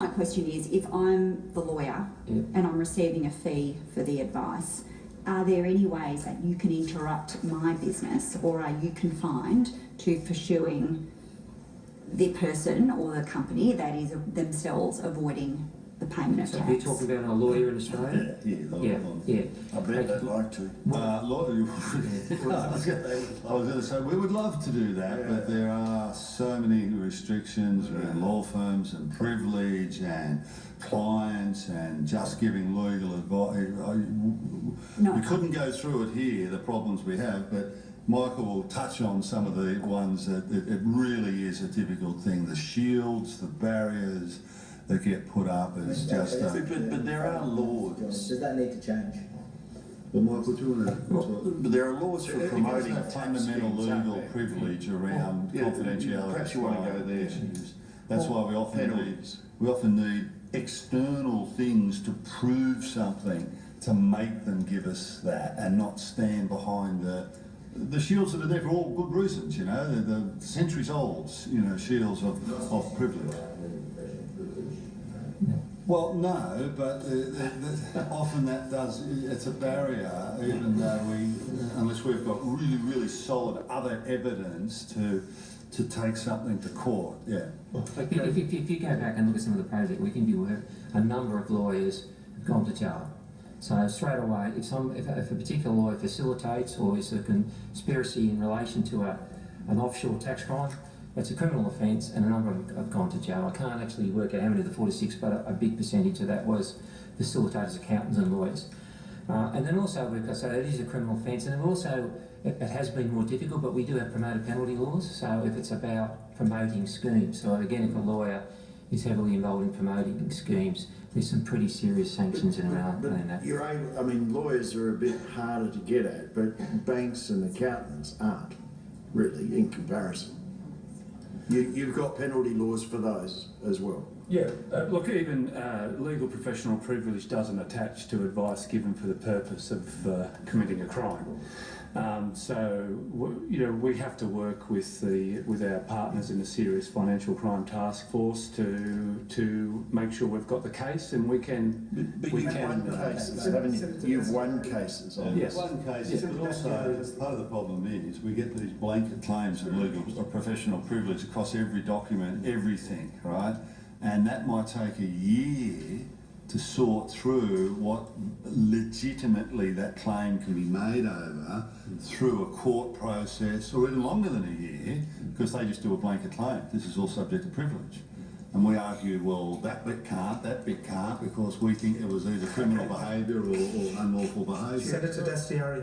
My question is, if I'm the lawyer and I'm receiving a fee for the advice, are there any ways that you can interrupt my business, or are you confined to pursuing the person or the company that is themselves avoiding the payment of So tax? you're talking about a lawyer in Australia? Yeah. I bet they'd like to. I was going to say, we would love to do that, but there are so many restrictions around law firms and privilege and clients and just giving legal advice. We couldn't go through it here, the problems we have, but Michael will touch on some of the ones that it really is a difficult thing. The shields, the barriers that get put up is just... But there are laws. Does that need to change? Well, Michael, do you want to... But there are laws for promoting a fundamental legal privilege around confidentiality. Perhaps you want to go there. Issues. That's why we often need external things to prove something, to make them give us that, and not stand behind the shields that are there for all good reasons, you know, the centuries old, you know, shields of privilege. Well, no, but often that does, it's a barrier, even though unless we've got really, really solid other evidence to take something to court, yeah. If you go back and look at some of the project we can do, a number of lawyers have gone to jail. So straight away, if a particular lawyer facilitates or is a conspiracy in relation to an offshore tax crime, it's a criminal offence, and a number of them have gone to jail. I can't actually work out how many of the 46, but a big percentage of that was facilitators, accountants and lawyers. And then also, because so it is a criminal offence, and also it has been more difficult, but we do have promoter penalty laws. So if it's about promoting schemes, so again, if a lawyer is heavily involved in promoting schemes, there's some pretty serious sanctions in around that. I mean, lawyers are a bit harder to get at, but banks and accountants aren't, really, in comparison. You've got penalty laws for those as well. Yeah, look, even legal professional privilege doesn't attach to advice given for the purpose of committing a crime. We have to work with our partners in the Serious Financial Crime Task Force to make sure we've got the case, and we can. But you've won cases, haven't you? You've won cases. Yes, won cases. But also, part of the problem is we get these blanket claims of legal or professional privilege across every document, everything, right? And that might take a year to sort through what legitimately that claim can be made over through a court process, or even longer than a year, because they just do a blanket claim. This is all subject to privilege. And we argue, well, that bit can't, because we think it was either criminal behaviour or unlawful behaviour. Senator Dastiari